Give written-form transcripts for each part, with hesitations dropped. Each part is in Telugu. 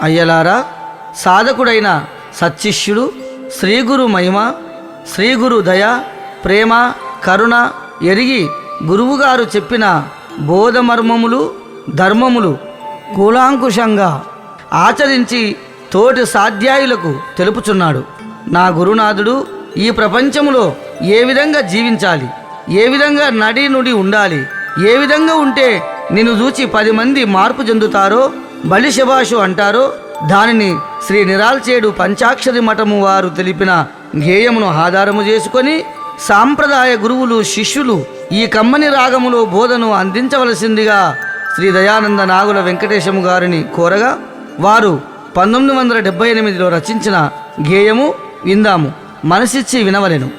అయ్యలారా, సాధకుడైన సచ్చిష్యుడు శ్రీగురు మహిమ, శ్రీగురు దయ, ప్రేమ, కరుణ ఎరిగి గురువుగారు చెప్పిన బోధమర్మములు, ధర్మములు కూలాంకుషంగా ఆచరించి తోటి సాధ్యాయులకు తెలుపుచున్నాడు. నా గురునాథుడు ఈ ప్రపంచములో ఏ విధంగా జీవించాలి, ఏ విధంగా నడి నుడి ఉండాలి, ఏ విధంగా ఉంటే నిన్ను చూచి 10 మంది మార్పు చెందుతారో, బలి శభాషు అంటారో దానిని శ్రీ నిరాల్చేడు పంచాక్షరి మఠము వారు తెలిపిన గేయమును ఆధారము చేసుకొని సాంప్రదాయ గురువులు, శిష్యులు ఈ కమ్మని రాగములో బోధను అందించవలసిందిగా శ్రీ దయానంద నాగుల వెంకటేశము గారిని కోరగా వారు 1978లో రచించిన గేయము విందాము. మనసిచ్చి వినవలెను.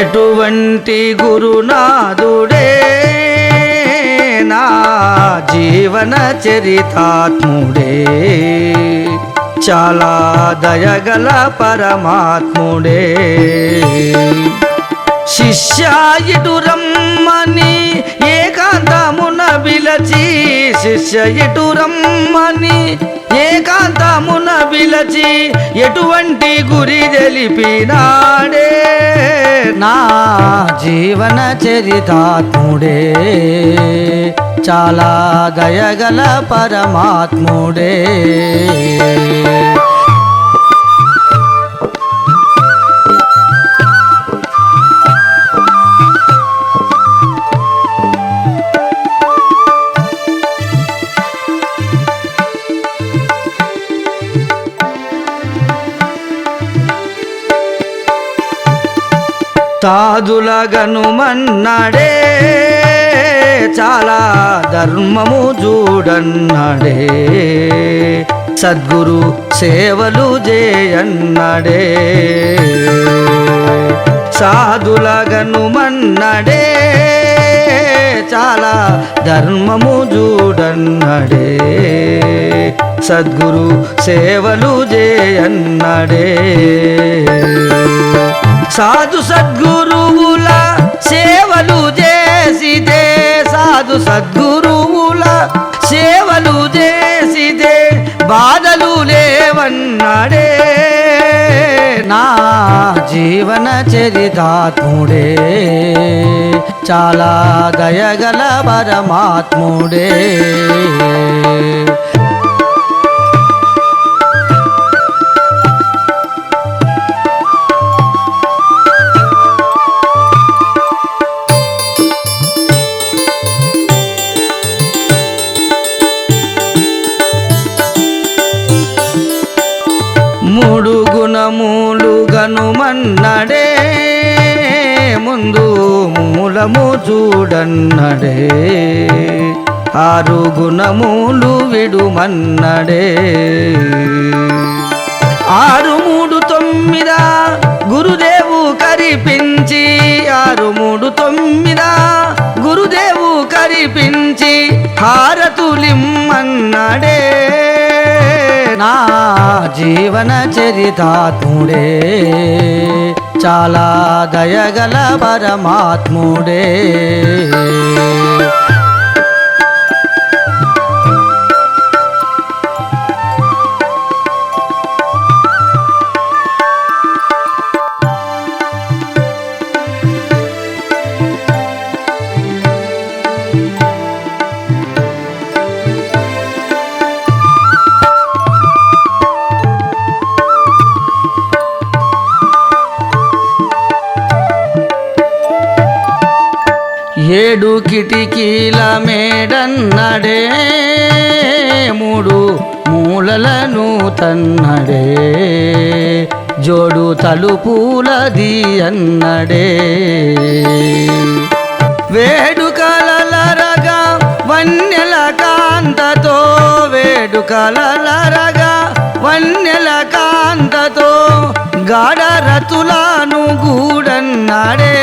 ఎటువంటి గురునాథుడే నా జీవన చరితాత్ముడే, చాలా దయగల పరమాత్ముడే. శిష్యాయిటు రమ్మని ఏకాంతమున బిలచి, శిష్యయిటు రమ్మని ఏకాంతమున బిలచి ఎటువంటి గురి తెలిపినాడే నా జీవన చరితాత్ముడే, చాలా దయగల పరమాత్ముడే. తాదులగనుమన్నడే, చాలా ధర్మము చూడన్నడే, సద్గురు సేవలు చేయన్నడే. సాధులగనుమన్నడే, చాలా ధర్మము చూడన్నడే, సద్గురు సేవలు చేయన్నడే. సాధు సద్గురువుల సేవలు చేసితే, సాధు సద్గురువుల సేవలు చేసితే బాధలు లేవన్నాడే నా జీవన చరితాత్ముడే, చాలా దయగల పరమాత్ముడే. మూడు గుణములు గనుమన్నడే, ముందు మూలము చూడన్నడే, 6 గుణములు విడుమన్నడే. 6, 3, 9 గురుదేవు కరిపించి, 6, 3, 9 గురుదేవు కరిపించి హారతులిమ్మన్నడే నా జీవన చరితాత్ముడే, చాలా దయగల పరమాత్ముడే. ఏడు కిటికీల మేడన్నడే, 3 మూలలను తన్నడే, జోడు తలుపులది అన్నడే. వేడుకలరగా వన్నెల కాంతతో, వేడుకలరగా వన్నెల కాంతతో గాఢరతులను గూడన్నడే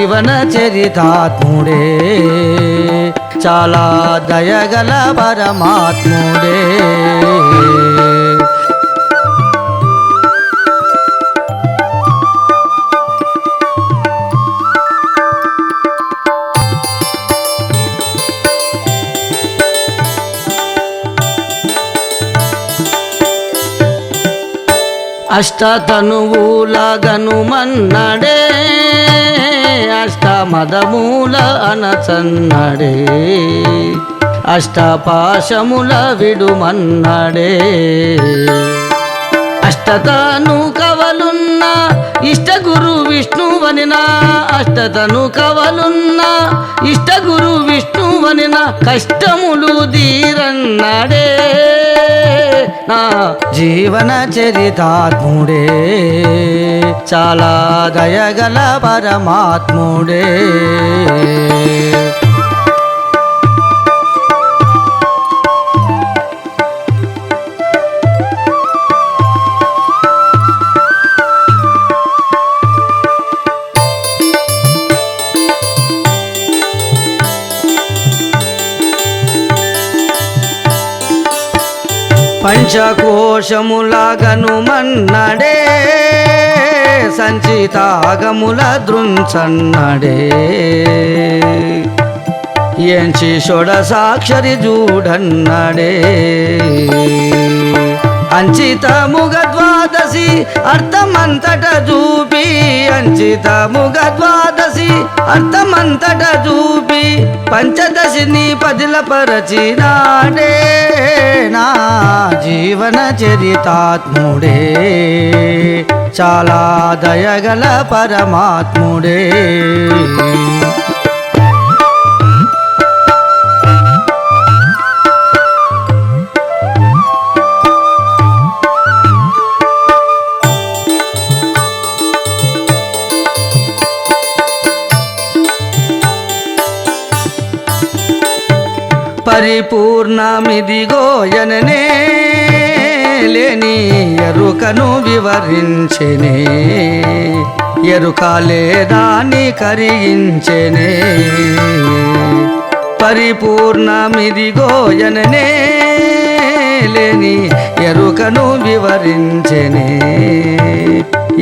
జీవన చరితాత్ముడే చాలా దయగల పరమాత్ముడే. అష్టతనువులగనుమన్నడే అష్టమదమూల అనచన్నడే అష్టపాశముల విడుమన్నడే. అష్టతను కవలున్న ఇష్టగురు విష్ణువనిన అష్టతను కవలున్న ఇష్టగురు విష్ణువనిన కష్టములు దీరన్నడే నా జీవన చరితాత్ముడే చాలా దయగల పరమాత్ముడే. పంచకోశములగనుమన్నడే సంచితాగముల దృంచన్నడే ఎంచి షోడసాక్షరి జూడన్నడే. అంచితముగ ద్వాదశి అర్థమంతట చూపి అంచితముగ ద్వాదశి అర్థమంతట చూపి పంచదశిని పదిల పరచినాడే నా జీవన చరితాత్ముడే చాలా దయగల పరమాత్ముడే. పరిపూర్ణమిదిగోయననే లేని ఎరుకను వివరించెనే ఎరుక లేదాని కరిగించెనే. పరిపూర్ణమిదిగోయననే లేని ఎరుకను వివరించెనే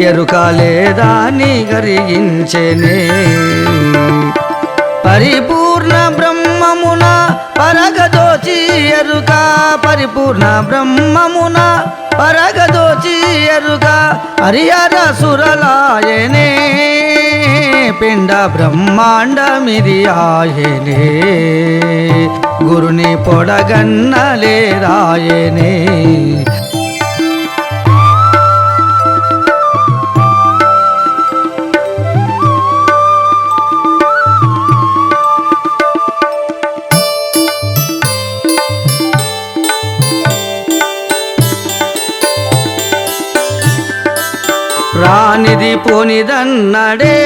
ఎరుక లేదాని కరిగించెనే. పరిపూర్ణ బ్రహ్మమున పరగదోచి ఎరుక పరిపూర్ణ బ్రహ్మమున పరగదోచి ఎరుక హరిహర సురలాయనే పిండ బ్రహ్మాండమిది ఆయనే గురుని పొడగన్నలేరాయనే. రానిది పోనిదన్నడే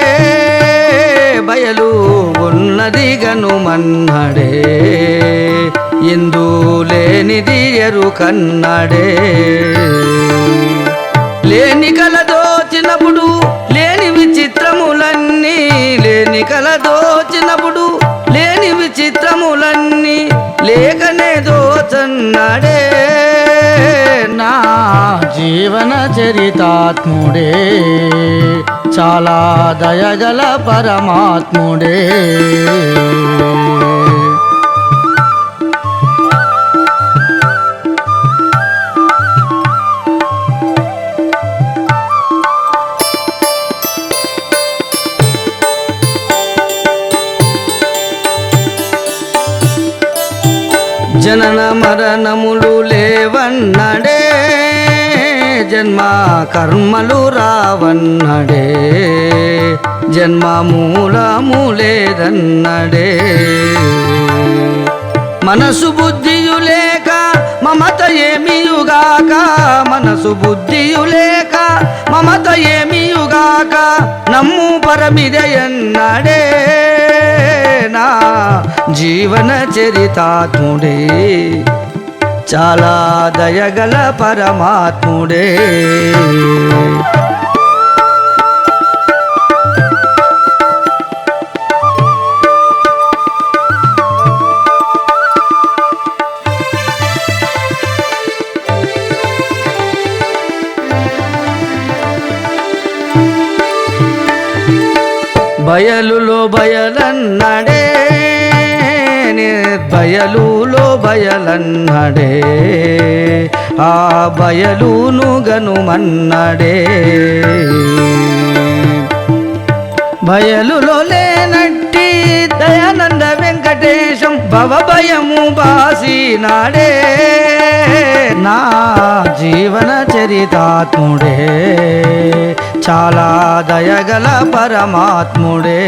బయలు ఉన్నది గనుమన్నడే ఇందు లేనిది ఎరుకన్నడే. లేని కలదోచినప్పుడు లేని విచిత్రములన్నీ లేని కలదోచినప్పుడు లేని విచిత్రములన్నీ లేకనే దోచన్నడే నా జీవన చరితాత్ముడే చాలా దయగల పరమాత్ముడే. జనన మరణములు లేవన్నడే జన్మ కర్మలు రావన్నడే జన్మ మూలము లేదన్నడే. మనసు బుద్ధియు లేక మమత ఏమియుగాక మనసు బుద్ధియు లేక మమత ఏమియుగాక నమ్ము పరమిదయన్నడే నా జీవన చరితాత్ముడే చాలా దయగల పరమాత్ముడే. బయలులో బయలన్నడే నిర్బయలులో బయలన్నడే ఆ బయలును గనుమన్నడే బయలులో లేనట్టి దయానంద వెంకటేశం భవభయము బాసినాడే నా జీవన చరితాత్ముడే చాలా దయగల పరమాత్ముడే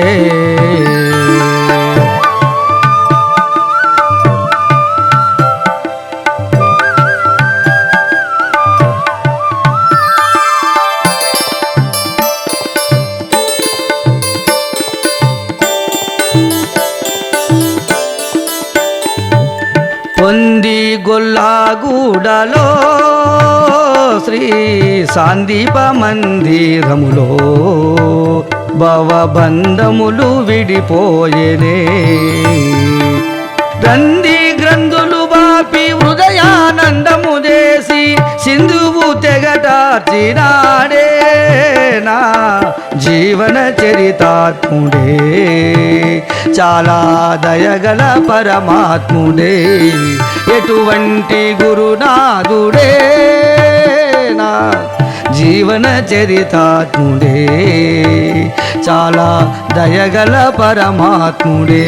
పొంది గొల్లాగూడలో శ్రీ సాందీప మందిరములో భవబంధములు విడిపోయేనే రంది గ్రంథులు బాపి హృదయానందము చేసి సింధువు తెగటార్చినాడే నా జీవన చరితాత్ముడే చాలా దయగల పరమాత్ముడే ఎటువంటి గురునాథుడే నా జీవన చరితాత్ముడే చాలా దయగల పరమాత్ముడే